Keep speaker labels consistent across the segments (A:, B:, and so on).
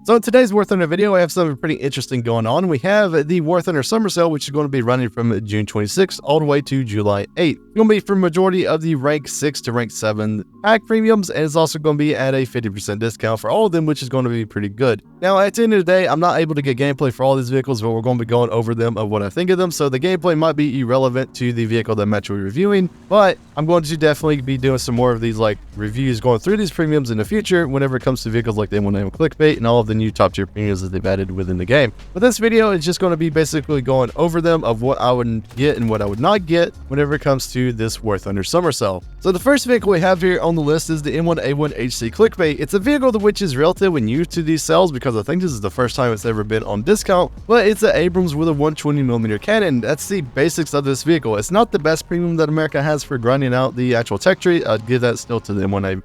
A: So in today's War Thunder video, I have something pretty interesting going on. We have the War Thunder Summer Sale, which is going to be running from June 26th all the way to July 8th. It's going to be for majority of the rank 6 to rank 7 pack premiums, and it's also going to be at a 50% discount for all of them, which is going to be pretty good. Now, at the end of the day, I'm not able to get gameplay for all these vehicles, but we're going to be going over them of what I think of them, so the gameplay might be irrelevant to the vehicle that I'm actually reviewing, but I'm going to definitely be doing some more of these like reviews going through these premiums in the future whenever it comes to vehicles like the M1A ClickBait and all of the new top tier premiums that they've added within the game. But this video is just going to be basically going over them of what I would get and what I would not get whenever it comes to this War Thunder Summer Sale. So the first vehicle we have here on the list is the M1A1 HC ClickBait. It's a vehicle which is relatively new to these sales because I think this is the first time it's ever been on discount, but it's an Abrams with a 120mm cannon. That's the basics of this vehicle. It's not the best premium that America has for grinding out the actual tech tree. I'd give that still to the M1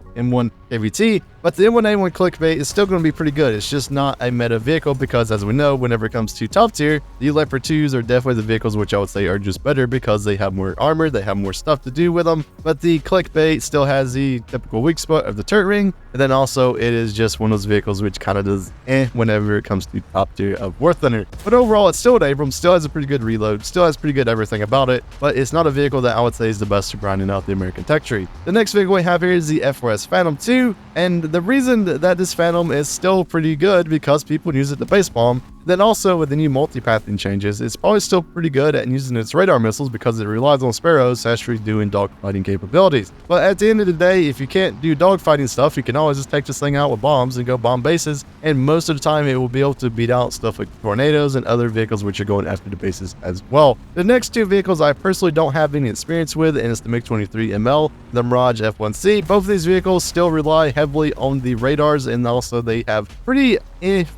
A: KVT, but the M1A1 ClickBait is still going to be pretty good. It's just not a meta vehicle because, as we know, whenever it comes to top tier, the Leopard 2s are definitely the vehicles which I would say are just better because they have more armor, they have more stuff to do with them, but the ClickBait still has the typical weak spot of the turret ring, and then also it is just one of those vehicles which kind of does whenever it comes to top tier of War Thunder. But overall, it's still an Abrams, still has a pretty good reload, still has pretty good everything about it, but it's not a vehicle that I would say is the best for grinding out the American tech tree. The next vehicle we have here is the F4S Phantom II, and the reason that this Phantom is still pretty good because people use it to base bomb. Then also with the new multipathing changes, it's probably still pretty good at using its radar missiles because it relies on Sparrows to actually doing dogfighting capabilities. But at the end of the day, if you can't do dogfighting stuff, you can always just take this thing out with bombs and go bomb bases, and most of the time it will be able to beat out stuff like tornadoes and other vehicles which are going after the bases as well. The next two vehicles I personally don't have any experience with, and it's the MiG-23ML, the Mirage F1C. Both of these vehicles still rely heavily on the radars, and also they have pretty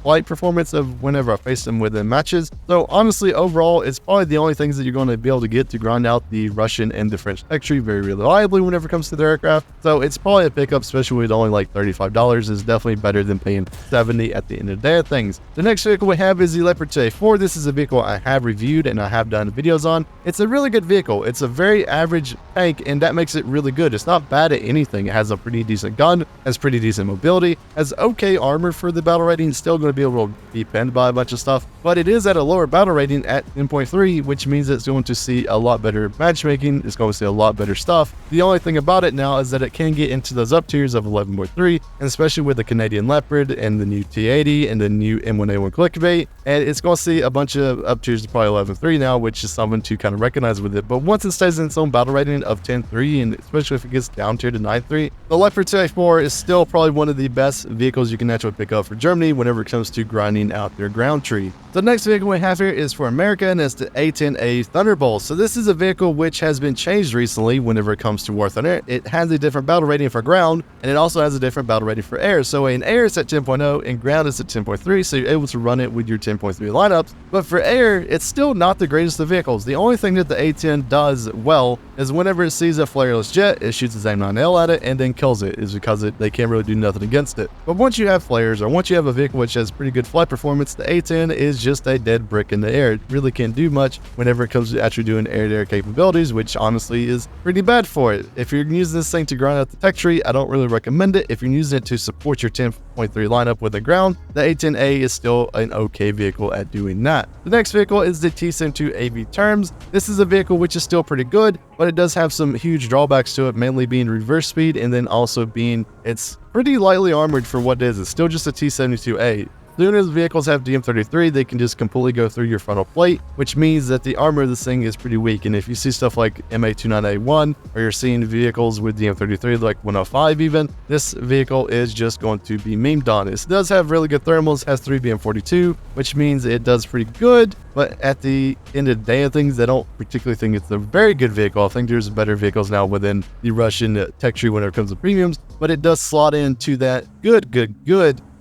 A: flight performance of whenever I face them within matches. So honestly, overall, it's probably the only things that you're going to be able to get to grind out the Russian and the French tech tree very reliably whenever it comes to their aircraft. So it's probably a pickup, especially with only like $35. Is definitely better than paying $70 at the end of the day of things. The next vehicle we have is the Leopard L44. This is a vehicle I have reviewed and I have done videos on. It's a really good vehicle. It's a very average tank, and that makes it really good. It's not bad at anything. It has a pretty decent gun, has pretty decent mobility, has okay armor for the battle rating. Still going to be able to be pinned by a bunch of stuff, but it is at a lower battle rating at 10.3, which means it's going to see a lot better matchmaking. It's going to see a lot better stuff. The only thing about it now is that it can get into those up tiers of 11.3, and especially with the Canadian Leopard and the new T80 and the new M1A1 ClickBait, and it's going to see a bunch of up tiers to probably 11.3 now, which is something to kind of recognize with it. But once it stays in its own battle rating of 10.3, and especially if it gets down tier to 9.3, the Leopard L44 is still probably one of the best vehicles you can actually pick up for Germany whenever it comes to grinding out their ground tree. The next vehicle we have here is for America, and it's the A10A Thunderbolt. So this is a vehicle which has been changed recently whenever it comes to War Thunder. It has a different battle rating for ground, and it also has a different battle rating for air. So in air it's at 10.0 and ground is at 10.3, so you're able to run it with your 10.3 lineups. But for air, it's still not the greatest of vehicles. The only thing that the A10 does well is whenever it sees a flareless jet, it shoots its AIM-9L at it and then kills it, is because they can't really do nothing against it. But once you have flares, or once you have a vehicle which has pretty good flight performance, the A10 is just a dead brick in the air. It really can't do much whenever it comes to actually doing air-to-air capabilities, which honestly is pretty bad for it. If you're using this thing to grind out the tech tree, I don't really recommend it. If you're using it to support your 10.3 lineup with the ground, the A10A is still an okay vehicle at doing that. The next vehicle is the T-72 AV Turms. This is a vehicle which is still pretty good, but it does have some huge drawbacks to it, mainly being reverse speed, and then also being it's pretty lightly armored for what it is. It's still just a T-72A. As soon as vehicles have DM33, they can just completely go through your frontal plate, which means that the armor of this thing is pretty weak. And if you see stuff like MA29A1, or you're seeing vehicles with DM33 like 105 even, this vehicle is just going to be memed on. It does have really good thermals, has 3 BM42, which means it does pretty good, but at the end of the day of things, I don't particularly think it's a very good vehicle. I think there's better vehicles now within the Russian tech tree when it comes to premiums, but it does slot into that good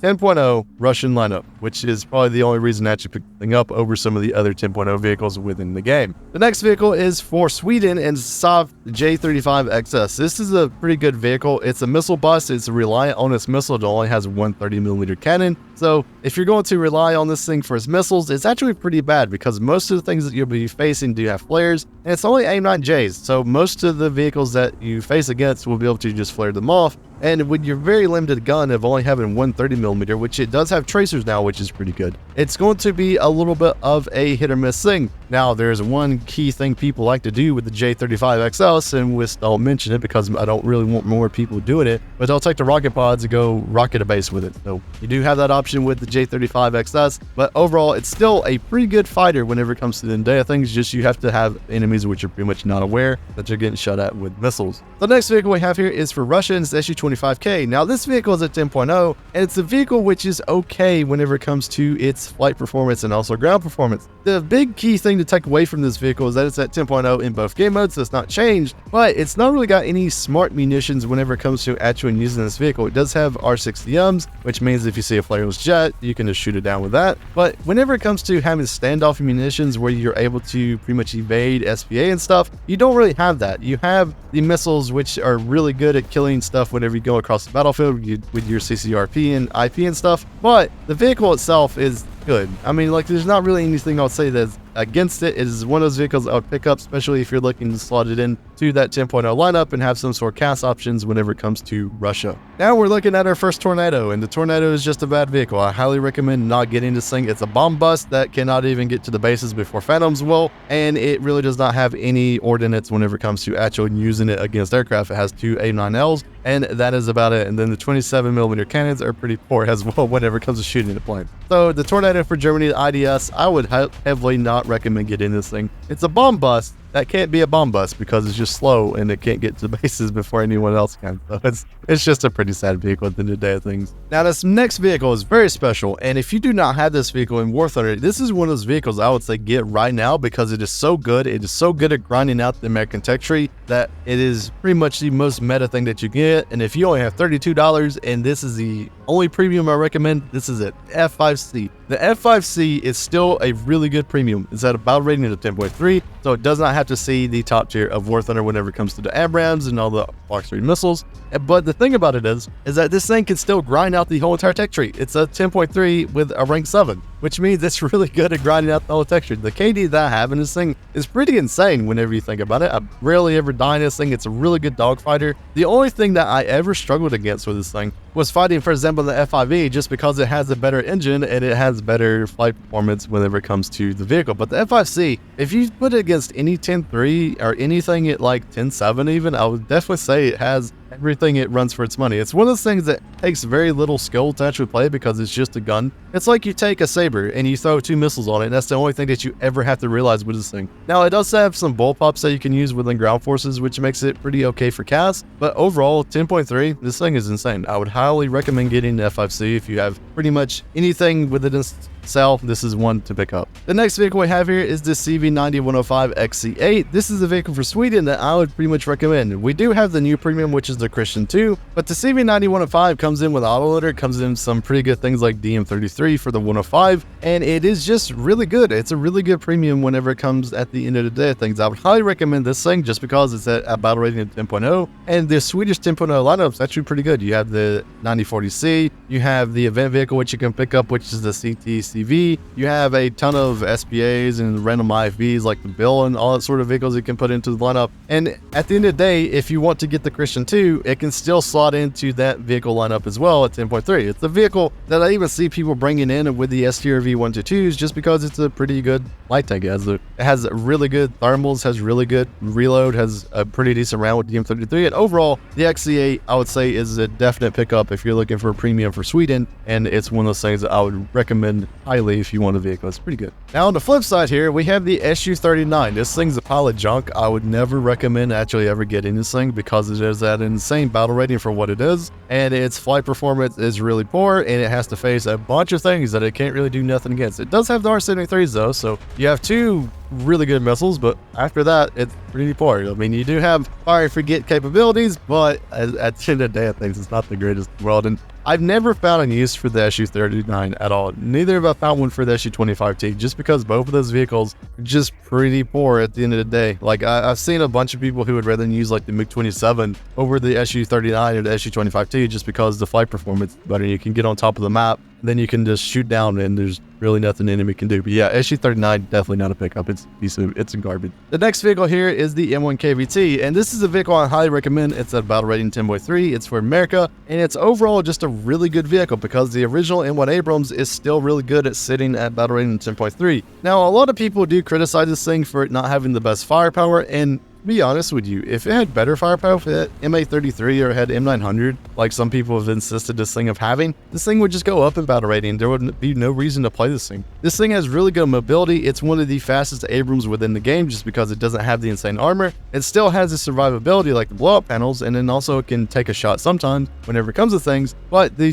A: 10.0 Russian lineup, which is probably the only reason I actually picked the thing up over some of the other 10.0 vehicles within the game. The next vehicle is for Sweden, and Saab the J35XS. This is a pretty good vehicle. It's a missile bus. It's reliant on its missile. It only has 130mm cannon. So if you're going to rely on this thing for its missiles, it's actually pretty bad because most of the things that you'll be facing do have flares, and it's only AIM-9Js. So most of the vehicles that you face against will be able to just flare them off. And with your very limited gun of only having 130mm, which it does have tracers now, which is pretty good, it's going to be a little bit of a hit or miss thing. Now, there's one key thing people like to do with the J35XS, and we don't mention it because I don't really want more people doing it, but they'll take the rocket pods and go rocket a base with it. So you do have that option with the J35XS, but overall, it's still a pretty good fighter whenever it comes to the end of things. Just you have to have enemies which are pretty much not aware that you're getting shot at with missiles. The next vehicle we have here is for Russia, and it's SU-25K. Now, this vehicle is at 10.0, and it's a vehicle which is okay whenever it comes to its flight performance and also ground performance. The big key thing to take away from this vehicle is that it's at 10.0 in both game modes, so it's not changed, but it's not really got any smart munitions whenever it comes to actually using this vehicle. It does have R60Ms, which means if you see a flareless jet, you can just shoot it down with that. But whenever it comes to having standoff munitions where you're able to pretty much evade SPA and stuff, you don't really have that. You have the missiles, which are really good at killing stuff whenever you go across the battlefield with your CCRP and IP and stuff, but the vehicle itself is good. I mean, like, there's not really anything I'll say that's against it. It is one of those vehicles I would pick up, especially if you're looking to slot it in to that 10.0 lineup and have some sort of cast options whenever it comes to Russia. Now we're looking at our first Tornado, and the Tornado is just a bad vehicle. I highly recommend not getting this thing. It's a bomb bust that cannot even get to the bases before Phantoms will, and it really does not have any ordnance whenever it comes to actually using it against aircraft. It has 2 A9Ls, and that is about it. And then the 27mm cannons are pretty poor as well whenever it comes to shooting the plane. So the Tornado for Germany, the IDS, I would heavily not recommend getting this thing. It's a bomb bust that can't be a bomb bust because it's just slow and it can't get to the bases before anyone else can. So it's just a pretty sad vehicle at the end of the day of things. Now, this next vehicle is very special, and if you do not have this vehicle in War Thunder, this is one of those vehicles I would say get right now because it is so good. It is so good at grinding out the American tech tree that it is pretty much the most meta thing that you get. And if you only have $32 and this is the only premium I recommend, this is it, F5C. The F5C is still a really good premium. It's at a battle rating of 10.3, so it does not have to see the top tier of War Thunder whenever it comes to the Abrams and all the Block 3 missiles. But the thing about it is that this thing can still grind out the whole entire tech tree. It's a 10.3 with a rank 7, which means it's really good at grinding out the whole tech tree. The KD that I have in this thing is pretty insane whenever you think about it. I rarely ever die in this thing. It's a really good dogfighter. The only thing that I ever struggled against with this thing was fighting, for example, the F5E, just because it has a better engine and it has better flight performance whenever it comes to the vehicle. But the F5C, if you put it against any 10.3 or anything at like 10.7 even, I would definitely say it has everything it runs for its money. It's one of those things that takes very little skill to actually play because it's just a gun. It's like you take a saber and you throw 2 missiles on it, and that's the only thing that you ever have to realize with this thing. Now, it does have some bull pops that you can use within ground forces, which makes it pretty okay for cast, but overall, 10.3, this thing is insane. I would highly recommend getting the F5C if you have pretty much anything with it itself. This is one to pick up. The next vehicle we have here is the CV90-105 XC8. This is a vehicle for Sweden that I would pretty much recommend. We do have the new premium, which is the Christian II, but the CV90-105 comes in with autoloader, comes in some pretty good things like DM33 for the 105, and it is just really good. It's a really good premium whenever it comes at the end of the day of things. I would highly recommend this thing just because it's at a battle rating of 10.0, and the Swedish 10.0 lineup is actually pretty good. You have the 9040C, you have the event vehicle, which you can pick up, which is the CTCV. You have a ton of SPAs and random IFVs like the Bill and all that sort of vehicles you can put into the lineup. And at the end of the day, if you want to get the Christian II, it can still slot into that vehicle lineup as well at 10.3. It's the vehicle that I even see people bringing in with the STRV 122s just because it's a pretty good light tank. It has really good thermals, has really good reload, has a pretty decent round with DM33, and overall, the XC8 I would say is a definite pickup if you're looking for a premium for Sweden, and it's one of those things that I would recommend highly if you want a vehicle. It's pretty good. Now on the flip side here, we have the SU-39. This thing's a pile of junk. I would never recommend actually ever getting this thing because it is that insane battle rating for what it is, and its flight performance is really poor, and it has to face a bunch of things that it can't really do nothing against. It does have the R73s though, so you have 2 really good missiles, but after that, it's pretty poor. I mean, you do have fire and forget capabilities, but at the end of the day of things, it's not the greatest in the world. And I've never found a use for the SU-39 at all. Neither have I found one for the SU-25T, just because both of those vehicles are just pretty poor at the end of the day. Like, I've seen a bunch of people who would rather use like the MiG-27 over the SU-39 or the SU-25T just because the flight performance is better. You can get on top of the map, then you can just shoot down and there's really nothing the enemy can do. But yeah, SU-39 definitely not a pickup. It's a garbage. The next vehicle here is the M1 KVT, and this is a vehicle I highly recommend. It's at battle rating 10.3. It's for America, and it's overall just a really good vehicle because the original M1 Abrams is still really good at sitting at battle rating 10.3. Now, a lot of people do criticize this thing for it not having the best firepower, and be honest with you, if it had better firepower, if it had MA33 or had M900, like some people have insisted this thing of having, this thing would just go up in battle rating. There would be no reason to play this thing. This thing has really good mobility. It's one of the fastest Abrams within the game just because it doesn't have the insane armor. It still has the survivability like the blow-up panels, and then also it can take a shot sometimes whenever it comes to things. But the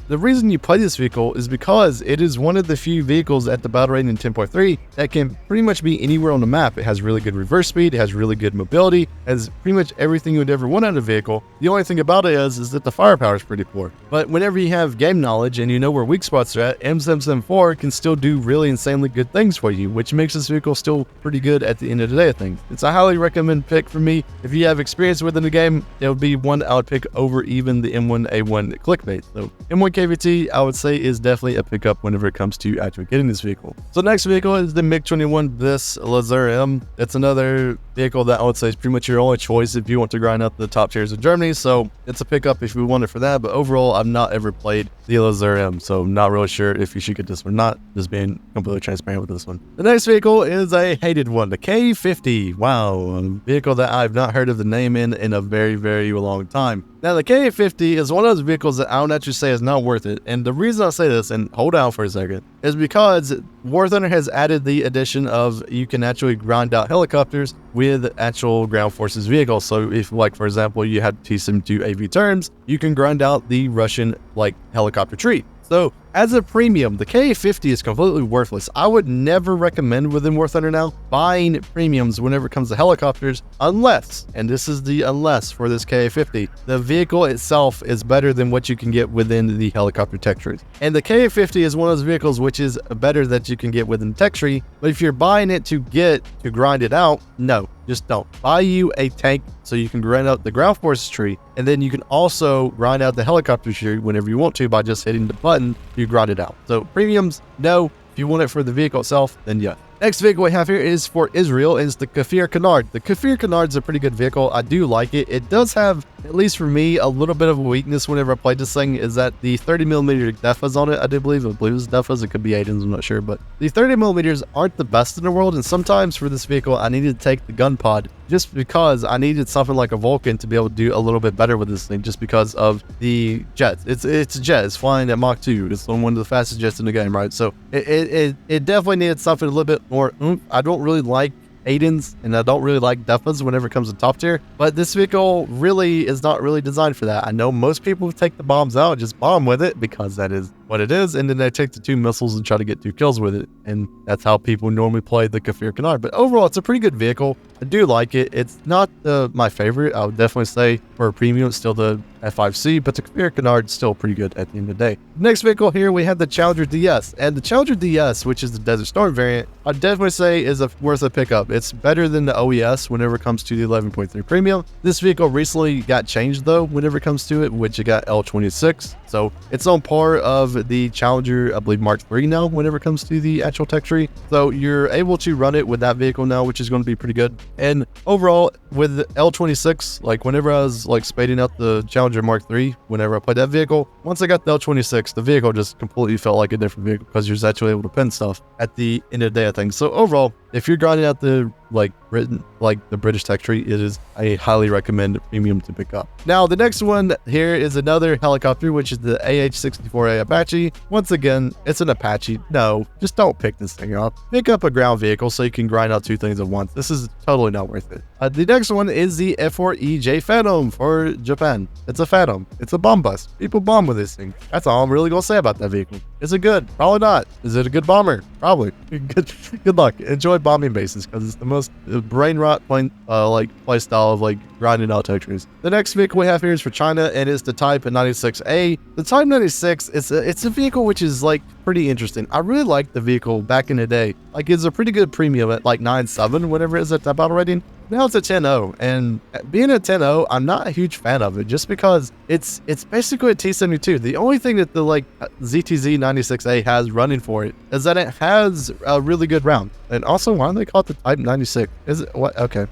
A: reason you play this vehicle is because it is one of the few vehicles at the battle rating 10.3 that can pretty much be anywhere on the map. It has really good reverse speed. It has really good mobility, has pretty much everything you would ever want out of a vehicle. The only thing about it is that the firepower is pretty poor. But whenever you have game knowledge and you know where weak spots are at, M774 can still do really insanely good things for you, which makes this vehicle still pretty good at the end of the day, I think. It's a highly recommend pick for me. If you have experience within the game, it would be one I would pick over even the M1A1 ClickBait. So M1 KVT, I would say, is definitely a pickup whenever it comes to actually getting this vehicle. So next vehicle is the MiG-21 Bis Lazur M. It's another vehicle that I would say is pretty much your only choice if you want to grind out the top tiers of Germany, so it's a pickup if you want it for that. But overall, I've not ever played the Lazur M, so I'm not really sure if you should get this one or not, just being completely transparent with this one. The next vehicle is a hated one, the K50. Wow, a vehicle that I've not heard of the name in a very, very long time. Now, the K50 is one of those vehicles that I would actually say is not worth it. And the reason I say this, and hold on for a second, is because War Thunder has added the addition of you can actually grind out helicopters with actual ground forces vehicles. So if, like, for example, you had T-72 AV Turms, you can grind out the Russian, like, helicopter tree. So as a premium, the K50 is completely worthless. I would never recommend within War Thunder now buying premiums whenever it comes to helicopters, unless, and this is the unless for this K50, the vehicle itself is better than what you can get within the helicopter tech trees. And the K50 is one of those vehicles which is better that you can get within tech tree, but if you're buying it to grind it out, no. Just don't. Buy you a tank so you can grind out the ground forces tree, and then you can also grind out the helicopter tree whenever you want to by just hitting the button, you grind it out. So premiums, no. If you want it for the vehicle itself, then yeah. Next vehicle we have here is for Israel, is the Kfir Canard. The Kfir Canard is a pretty good vehicle. I do like it. It does have, at least for me, a little bit of a weakness whenever I played this thing, is that the 30mm defas on it, I believe it was defas, it could be 8s, I'm not sure, but the 30mm aren't the best in the world, and sometimes for this vehicle, I needed to take the gun pod just because I needed something like a Vulcan to be able to do a little bit better with this thing, just because of the jets. It's a jet. It's flying at Mach 2. It's one of the fastest jets in the game, right? So it definitely needed something a little bit more oomph. I don't really like Aidens, and I don't really like Defas whenever it comes to top tier, but this vehicle really is not really designed for that. I know most people take the bombs out and just bomb with it because that is what it is, and then they take the 2 missiles and try to get 2 kills with it, and that's how people normally play the Kfir Canard. But overall, it's a pretty good vehicle. I do like it. It's not my favorite. I would definitely say for a premium, it's still the F5C, but the Kfir Canard is still pretty good at the end of the day. Next vehicle here, we have the Challenger DS, and the Challenger DS, which is the Desert Storm variant, I'd definitely say is worth a pickup. It's better than the OES whenever it comes to the 11.3 premium. This vehicle recently got changed though whenever it comes to it, which it got L26, so it's on par of the Challenger, I believe, Mark III now whenever it comes to the actual tech tree. So you're able to run it with that vehicle now, which is going to be pretty good. And overall, with L26, like whenever I was like spading out the Challenger Mark III, whenever I played that vehicle, once I got the L26, the vehicle just completely felt like a different vehicle because you're actually able to pin stuff at the end of the day, I think. So overall, if you're grinding out the the British tech tree, it is a highly recommend premium to pick up. Now, the next one here is another helicopter, which is the AH-64A Apache. Once again, it's an Apache. No, just don't pick this thing up. Pick up a ground vehicle so you can grind out 2 things at once. This is totally not worth it. The next one is the F4EJ Phantom for Japan. It's a Phantom. It's a bomb bust. People bomb with this thing. That's all I'm really gonna say about that vehicle. Is it good? Probably not. Is it a good bomber? Probably. Good luck. Enjoy bombing bases because it's the most brain rot play style of like grinding out textures. The next vehicle we have here is for China, and it's the Type 96A. The Type 96, it's a vehicle which is like pretty interesting. I really liked the vehicle back in the day. Like it's a pretty good premium at like 9.7, whatever it is at that battle rating. Now it's a 10.0, and being a 10.0, I'm not a huge fan of it just because it's basically a T-72. The only thing that the like ZTZ 96A has running for it is that it has a really good round. And also, why do they call it the Type 96? Is it what? Okay,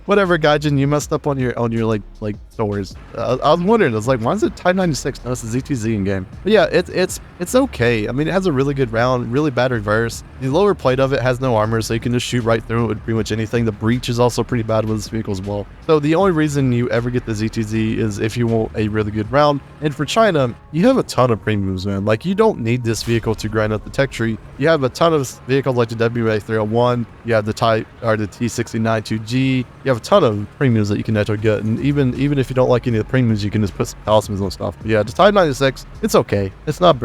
A: whatever, Gaijin, you messed up on your like stores. I was wondering, I was like, why is it Type 96? No, it's a ZTZ in game. But yeah, it's okay. I mean, it has a really good round, really bad reverse. The lower plate of it has no armor, so you can just shoot right through it with pretty much anything. The breach is also pretty bad with this vehicle as well. So the only reason you ever get the ZTZ is if you want a really good round. And for China, you have a ton of premiums, man. Like, you don't need this vehicle to grind up the tech tree. You have a ton of vehicles like the WA301. You have the Type or the T69-2G. You have a ton of premiums that you can actually get, and even if you don't like any of the premiums, you can just put some talismans on stuff. But yeah, the Type 96, it's okay. It's not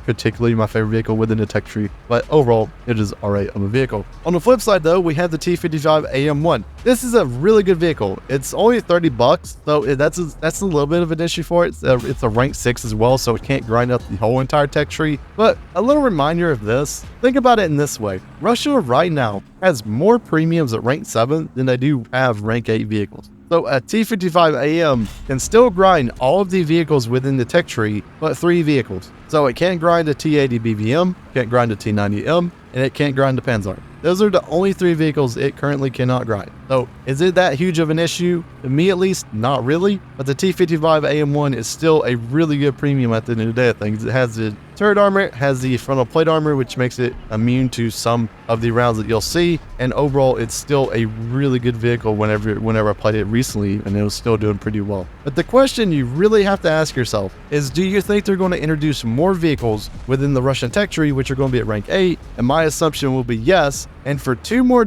A: particularly my favorite vehicle within the tech tree, but overall, it is alright of a vehicle. On the flip side, though, we have the T55 AM1. This is a really good vehicle. It's only $30, so that's a little bit of an issue for it. It's a rank 6 as well, so it can't grind up the whole entire tech tree. But a little reminder of this, think about it in this way. Russia right now has more premiums at rank 7 than they do have rank 8 vehicles. So a T55 AM can still grind all of the vehicles within the tech tree, but 3 vehicles. So it can't grind a T80 BVM, can't grind a T90M, and it can't grind a Panzer. Those are the only 3 vehicles it currently cannot grind. So is it that huge of an issue? To me at least, not really. But the T55 AM1 is still a really good premium at the end of the day of things. It has the turret armor, it has the frontal plate armor, which makes it immune to some of the rounds that you'll see. And overall, it's still a really good vehicle whenever I played it recently, and it was still doing pretty well. But the question you really have to ask yourself is, do you think they're going to introduce more vehicles within the Russian tech tree, which are going to be at rank 8? And my assumption will be yes. And for $2 more,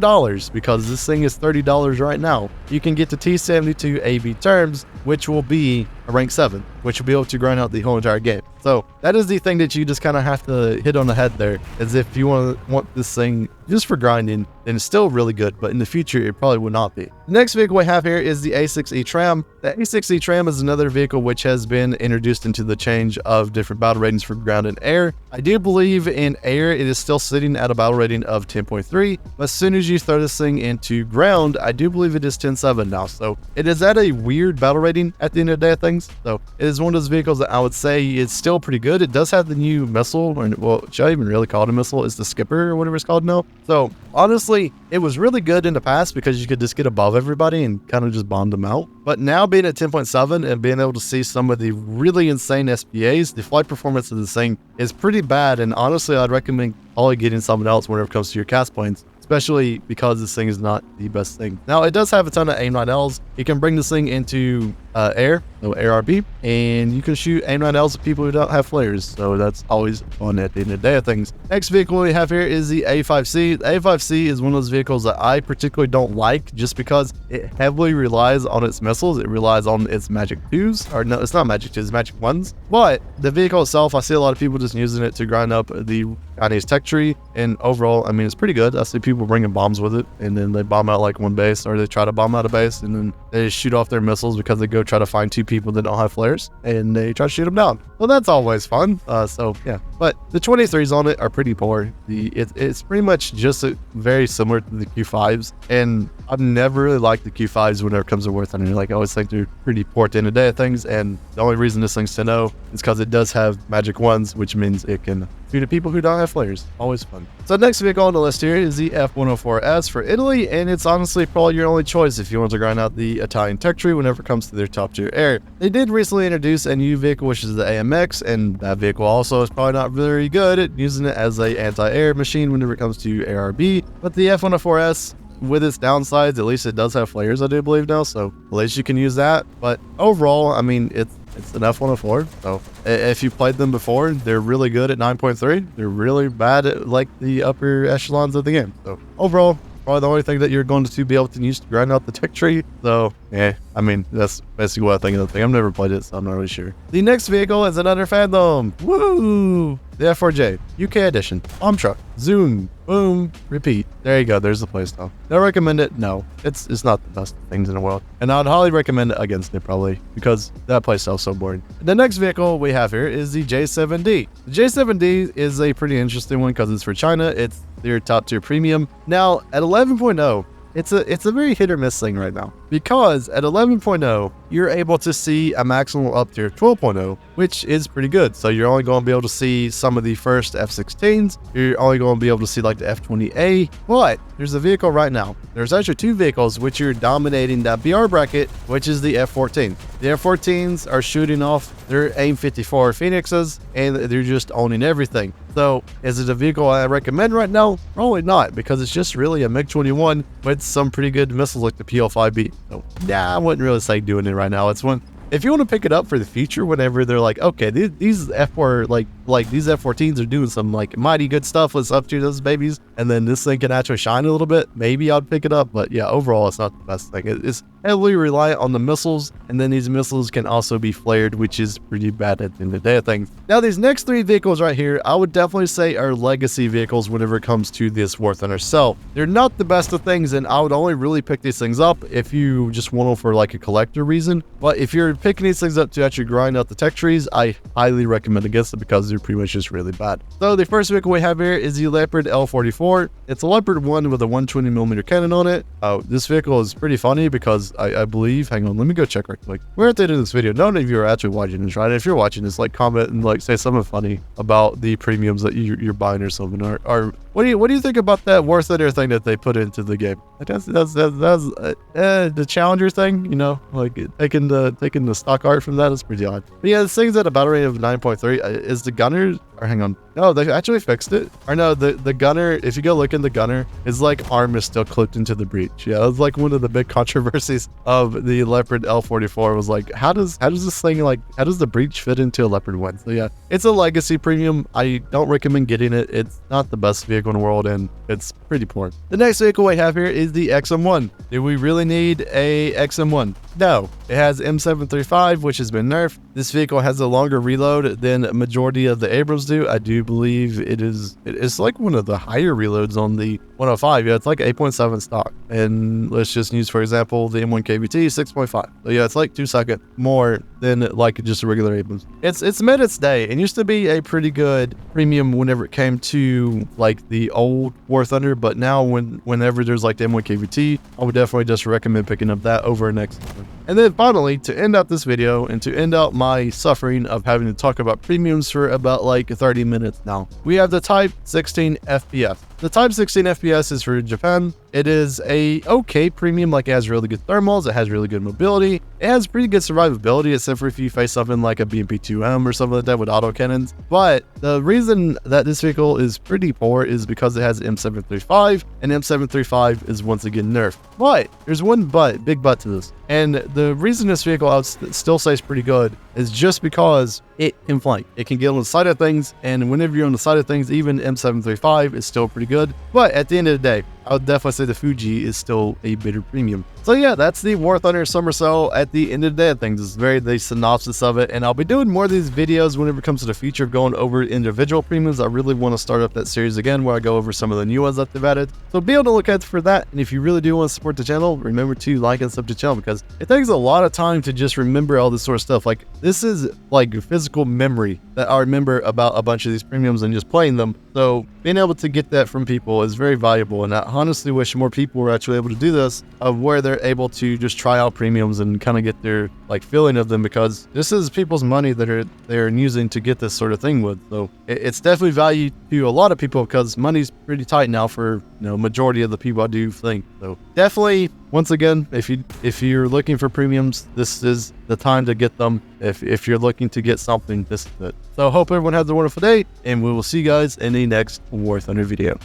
A: because this thing is $30 right now, you can get the T72 AB Turms, which will be a rank 7, which will be able to grind out the whole entire game. So that is the thing that you just kind of have to hit on the head there, as if you want this thing just for grinding, then it's still really good, but in the future it probably would not be. The next vehicle we have here is the A6E TRAM. The A6E TRAM is another vehicle which has been introduced into the change of different battle ratings for ground and air. I do believe in air it is still sitting at a battle rating of 10.3, but as soon as you throw this thing into ground, I do believe it is 10.7 now. So it is at a weird battle rating at the end of the day of things. So it is one of those vehicles that I would say is still pretty good. It does have the new missile, or well, should I even really call it a missile? It's the Skipper or whatever it's called now. So honestly, it was really good in the past because you could just get above everybody and kind of just bomb them out. But now being at 10.7 and being able to see some of the really insane SPAs, the flight performance of this thing is pretty bad. And honestly, I'd recommend probably getting someone else whenever it comes to your cast points, especially because this thing is not the best thing. Now, it does have a ton of AIM-9Ls. You can bring this thing into air, no ARB, and you can shoot AIM-9Ls at people who don't have flares, so that's always fun at the end of the day of things. Next vehicle we have here is the A5C. The A5C is one of those vehicles that I particularly don't like just because it heavily relies on its missiles. It relies on its Magic 2s, or no, it's not Magic 2s, it's Magic 1s. But the vehicle itself, I see a lot of people just using it to grind up the Chinese tech tree, and overall, I mean, it's pretty good. I see people bringing bombs with it, and then they bomb out like one base, or they try to bomb out a base, and then they shoot off their missiles because they go try to find 2 people that don't have flares, and they try to shoot them down. Well, that's always fun. So yeah, but the 23s on it are pretty poor. It's pretty much just very similar to the Q5s, and I've never really liked the Q5s whenever it comes to Warthogs. Like, I always think they're pretty poor at the end of the day of things, and the only reason this thing's 10.0 is because it does have Magic 1s, which means it can shoot at people who don't have flares. Always fun. So next vehicle on the list here is the F-104S for Italy, and it's honestly probably your only choice if you want to grind out the Italian tech tree whenever it comes to their top tier air. They did recently introduce a new vehicle, which is the AMX, and that vehicle also is probably not very good at using it as a anti-air machine whenever it comes to ARB, but the F-104S, with its downsides, at least it does have flares, I do believe now, so at least you can use that. But overall, I mean, it's an F-104, so if you played them before, they're really good at 9.3. They're really bad at like the upper echelons of the game. So overall, probably the only thing that you're going to be able to use to grind out the tech tree. So I mean, that's basically what I think of the thing. I've never played it, so I'm not really sure. The next vehicle is another Phantom. Woo! The F4J, UK edition, bomb truck, zoom, boom, repeat. There you go. There's the playstyle. Do I recommend it? No, it's not the best things in the world, and I'd highly recommend it against it probably because that playstyle is so boring. The next vehicle we have here is the J7D. The J7D is a pretty interesting one because it's for China. It's their top tier premium. Now at 11.0. It's a very hit or miss thing right now, because at 11.0 you're able to see a maximum up to 12.0, which is pretty good. So you're only going to be able to see some of the first F-16s. You're only going to be able to see like the F-20A, but there's a vehicle right now. There's actually two vehicles which are dominating that BR bracket, which is the F-14. The F-14s are shooting off their AIM-54 Phoenixes, and they're just owning everything. So is it a vehicle I recommend right now? Probably not, because it's just really a MiG-21 with some pretty good missiles like the PL-5B. So yeah, I wouldn't really say doing it right now. It's one, if you want to pick it up for the future, whenever they're like, okay, these F4 like these F-14s are doing some like mighty good stuff, let's up to those babies, and then this thing can actually shine a little bit, maybe I'd pick it up. But yeah, overall it's not the best thing. It's heavily reliant on the missiles, and then these missiles can also be flared, which is pretty bad at the end of the day of things. Now these next three vehicles right here, I would definitely say are legacy vehicles whenever it comes to this War Thunder cell. They're not the best of things, and I would only really pick these things up if you just want them for like a collector reason. But if you're picking these things up to actually grind out the tech trees, I highly recommend against it because they're pretty much just really bad. So the first vehicle we have here is the Leopard L44. It's a Leopard 1 with a 120mm cannon on it. This vehicle is pretty funny because I believe, hang on, let me go check right quick. We're at the end of this video. None of you are actually watching this, right? If you're watching this, like comment and like say something funny about the premiums that you're buying or something. Or what do you think about that War Thunder thing that they put into the game? That's the Challenger thing, you know, like taking the stock art from that is pretty odd. But yeah, this thing's at a battle rate of 9.3. Is the gunner, or hang on, no, they actually fixed it. Or no, the gunner, if you go look in the gunner, his like arm is still clipped into the breech. Yeah, it was like one of the big controversies of the Leopard L44 was like, how does this thing, like, how does the breech fit into a Leopard 1? So yeah, it's a legacy premium. I don't recommend getting it. It's not the best vehicle in the world, and it's pretty poor. The next vehicle we have here is the XM1. Do we really need a XM1? No. It has M735, which has been nerfed. This vehicle has a longer reload than a majority of the Abrams do. I do believe it's like one of the higher reloads on the 105. Yeah, it's like 8.7 stock. And let's just use, for example, the M1 KVT 6.5. So yeah, it's like 2 seconds more than like just a regular Abrams. It's made its day. It used to be a pretty good premium whenever it came to like the old War Thunder, but now whenever there's like the M1 KVT, I would definitely just recommend picking up that over next one. And then finally, to end out this video and to end out my suffering of having to talk about premiums for about like 30 minutes now, we have the Type 16 FPS. The Type 16 FPS is for Japan. It is a okay premium, like it has really good thermals, it has really good mobility, it has pretty good survivability, except for if you face something like a BMP-2M or something like that with autocannons. But the reason that this vehicle is pretty poor is because it has M735, and M735 is once again nerfed. But there's one but, big but to this. And the reason this vehicle I would still say is pretty good is just because it can flank. It can get on the side of things, and whenever you're on the side of things, even M735 is still pretty good. But at the end of the day, I would definitely say the Fuji is still a better premium. So yeah, that's the War Thunder Summer Sale at the end of the day of things. It's very the synopsis of it, and I'll be doing more of these videos whenever it comes to the future of going over individual premiums. I really want to start up that series again where I go over some of the new ones that they've added. So be able to look out for that, and if you really do want to support the channel, remember to like and sub to the channel, because it takes a lot of time to just remember all this sort of stuff. Like, this is like physical memory that I remember about a bunch of these premiums and just playing them. So being able to get that from people is very valuable, and I honestly wish more people were actually able to do this, of where they're able to just try out premiums and kind of get their like feeling of them, because this is people's money that they're using to get this sort of thing with. So it's definitely value to a lot of people, because money's pretty tight now for, you know, majority of the people I do think. So definitely, once again, if you're looking for premiums, this is the time to get them. If you're looking to get something, this is it. So hope everyone has a wonderful day, and we will see you guys in the next War Thunder video.